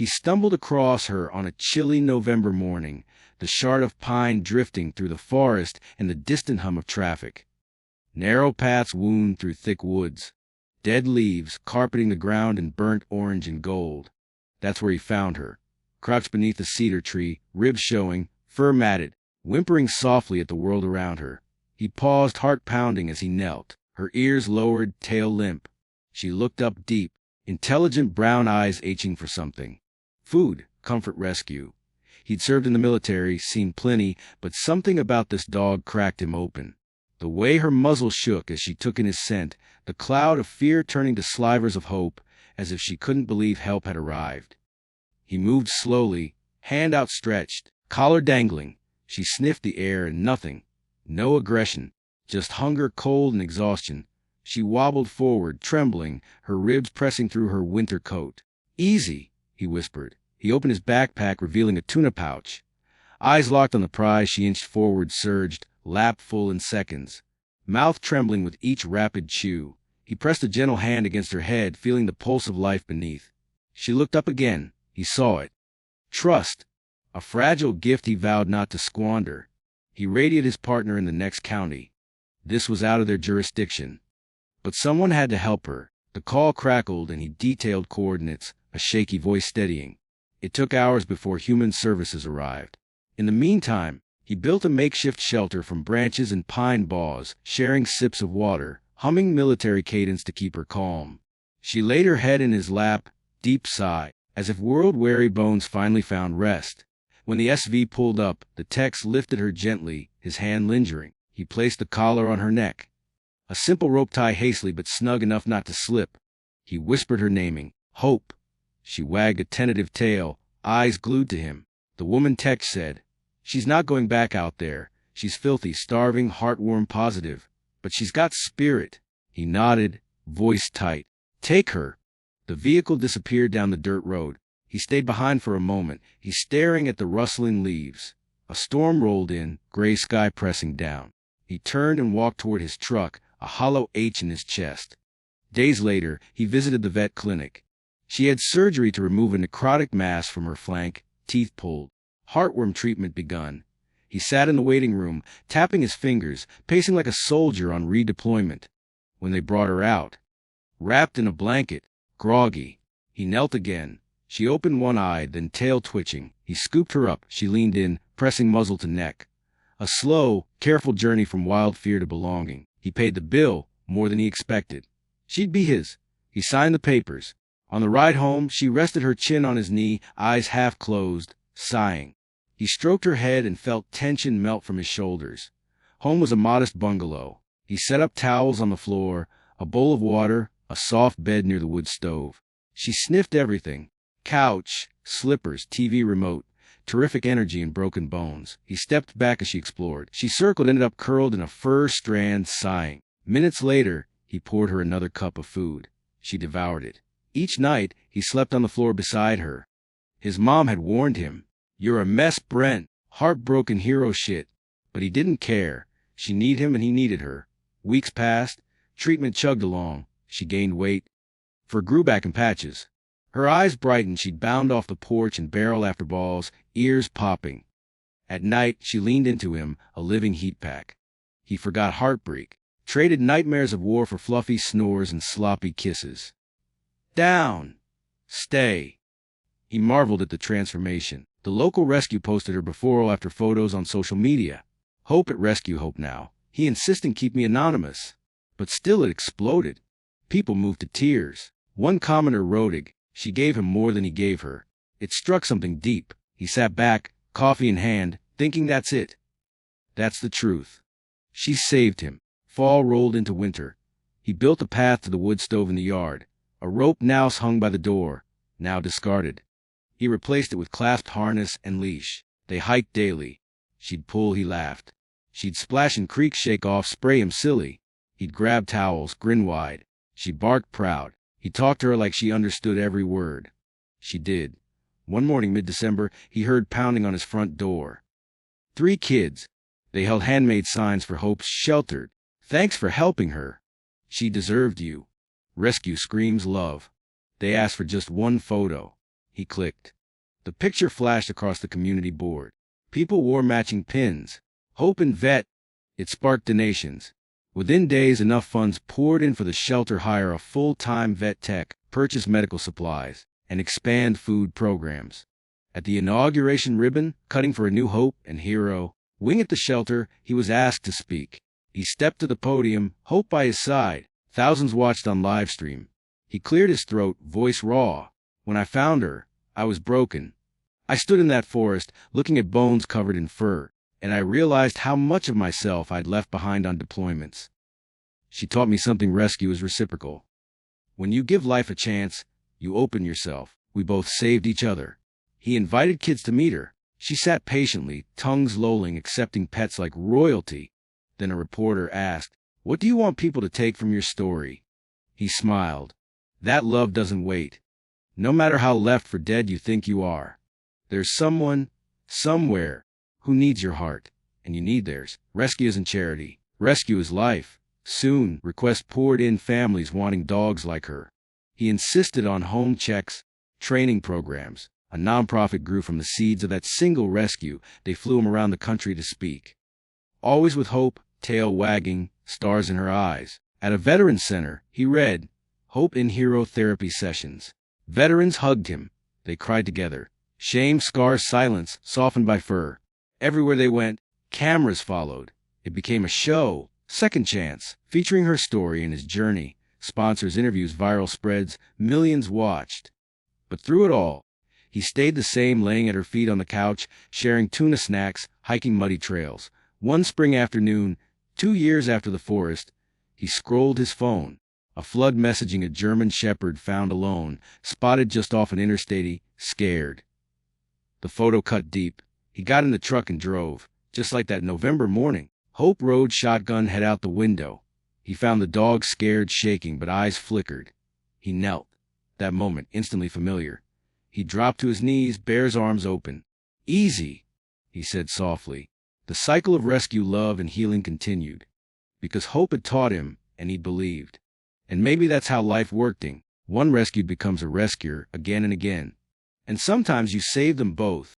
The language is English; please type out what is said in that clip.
He stumbled across her on a chilly November morning, the shard of pine drifting through the forest and the distant hum of traffic. Narrow paths wound through thick woods, dead leaves carpeting the ground in burnt orange and gold. That's where he found her, crouched beneath a cedar tree, ribs showing, fur matted, whimpering softly at the world around her. He paused, heart pounding as he knelt, her ears lowered, tail limp. She looked up deep, intelligent brown eyes aching for something. Food, comfort, rescue. He'd served in the military, seen plenty, but something about this dog cracked him open. The way her muzzle shook as she took in his scent, the cloud of fear turning to slivers of hope, as if she couldn't believe help had arrived. He moved slowly, hand outstretched, collar dangling. She sniffed the air and nothing. No aggression, just hunger, cold, and exhaustion. She wobbled forward, trembling, her ribs pressing through her winter coat. "Easy," he whispered. He opened his backpack, revealing a tuna pouch. Eyes locked on the prize, she inched forward, surged, lap full in seconds. Mouth trembling with each rapid chew. He pressed a gentle hand against her head, feeling the pulse of life beneath. She looked up again. He saw it. Trust. A fragile gift he vowed not to squander. He radioed his partner in the next county. This was out of their jurisdiction. But someone had to help her. The call crackled and he detailed coordinates, a shaky voice steadying. It took hours before human services arrived. In the meantime, he built a makeshift shelter from branches and pine boughs, sharing sips of water, humming military cadence to keep her calm. She laid her head in his lap, deep sigh, as if world-weary bones finally found rest. When the SV pulled up, the Tex lifted her gently, his hand lingering. He placed the collar on her neck. A simple rope tie, hastily but snug enough not to slip. He whispered her naming, Hope. She wagged a tentative tail, eyes glued to him. The woman Tex said, "She's not going back out there. She's filthy, starving, heartworm positive. But she's got spirit." He nodded, voice tight. "Take her." The vehicle disappeared down the dirt road. He stayed behind for a moment, he staring at the rustling leaves. A storm rolled in, gray sky pressing down. He turned and walked toward his truck, a hollow H in his chest. Days later, he visited the vet clinic. She had surgery to remove a necrotic mass from her flank, teeth pulled. Heartworm treatment begun. He sat in the waiting room, tapping his fingers, pacing like a soldier on redeployment. When they brought her out, wrapped in a blanket, groggy, he knelt again. She opened one eye, then tail twitching. He scooped her up. She leaned in, pressing muzzle to neck. A slow, careful journey from wild fear to belonging. He paid the bill, more than he expected. She'd be his. He signed the papers. On the ride home, she rested her chin on his knee, eyes half closed, sighing. He stroked her head and felt tension melt from his shoulders. Home was a modest bungalow. He set up towels on the floor, a bowl of water, a soft bed near the wood stove. She sniffed everything. Couch, slippers, TV remote, terrific energy and broken bones. He stepped back as she explored. She circled, ended up curled in a fur strand, sighing. Minutes later, he poured her another cup of food. She devoured it. Each night, he slept on the floor beside her. His mom had warned him, "You're a mess, Brent." Heartbroken hero shit. But he didn't care. She needed him and he needed her. Weeks passed. Treatment chugged along. She gained weight. Fur grew back in patches. Her eyes brightened. She'd bound off the porch and barrel after balls, ears popping. At night, she leaned into him, a living heat pack. He forgot heartbreak, traded nightmares of war for fluffy snores and sloppy kisses. Down. Stay. He marveled at the transformation. The local rescue posted her before or after photos on social media. Hope at Rescue Hope now. He insisted keep me anonymous. But still it exploded. People moved to tears. One commenter wrote, she gave him more than he gave her. It struck something deep. He sat back, coffee in hand, thinking that's it. That's the truth. She saved him. Fall rolled into winter. He built a path to the wood stove in the yard. A rope now hung by the door, now discarded. He replaced it with clasped harness and leash. They hiked daily. She'd pull, he laughed. She'd splash in creek, shake off, spray him silly. He'd grab towels, grin wide. She barked proud. He talked to her like she understood every word. She did. One morning mid-December, he heard pounding on his front door. 3 kids. They held handmade signs for Hope's sheltered. Thanks for helping her. She deserved you. Rescue screams love. They asked for just one photo. He clicked. The picture flashed across the community board. People wore matching pins. Hope and Vet. It sparked donations. Within days, enough funds poured in for the shelter to hire a full-time vet tech, purchase medical supplies, and expand food programs. At the inauguration ribbon cutting for a new hope and hero wing at the shelter, he was asked to speak. He stepped to the podium, Hope by his side. Thousands watched on live stream. He cleared his throat, voice raw. When I found her, I was broken. I stood in that forest, looking at bones covered in fur, and I realized how much of myself I'd left behind on deployments. She taught me something: rescue is reciprocal. When you give life a chance, you open yourself. We both saved each other. He invited kids to meet her. She sat patiently, tongues lolling, accepting pets like royalty. Then a reporter asked, "What do you want people to take from your story?" He smiled. "That love doesn't wait. No matter how left for dead you think you are, there's someone, somewhere, who needs your heart, and you need theirs." Rescue isn't charity. Rescue is life. Soon, requests poured in, families wanting dogs like her. He insisted on home checks, training programs. A nonprofit grew from the seeds of that single rescue. They flew him around the country to speak. Always with hope, tail wagging, stars in her eyes. At a veteran center, he read, "Hope in Hero Therapy Sessions." Veterans hugged him. They cried together. Shame, scars, silence, softened by fur. Everywhere they went, cameras followed. It became a show, Second Chance, featuring her story and his journey. Sponsors, interviews, viral spreads, millions watched. But through it all, he stayed the same, laying at her feet on the couch, sharing tuna snacks, hiking muddy trails. One spring afternoon, 2 years after the forest, he scrolled his phone. A flood messaging: a GermanShepherd found alone, spotted just off an interstate, scared. The photo cut deep. He got in the truck and drove. Just like that November morning, Hope rode shotgun, head out the window. He found the dog scared, shaking, but eyes flickered. He knelt. That moment, instantly familiar. He dropped to his knees, Bear's arms open. "Easy," he said softly. The cycle of rescue, love, and healing continued. Because Hope had taught him, and he believed. And maybe that's how life worked. One rescued becomes a rescuer again and again. And sometimes you save them both.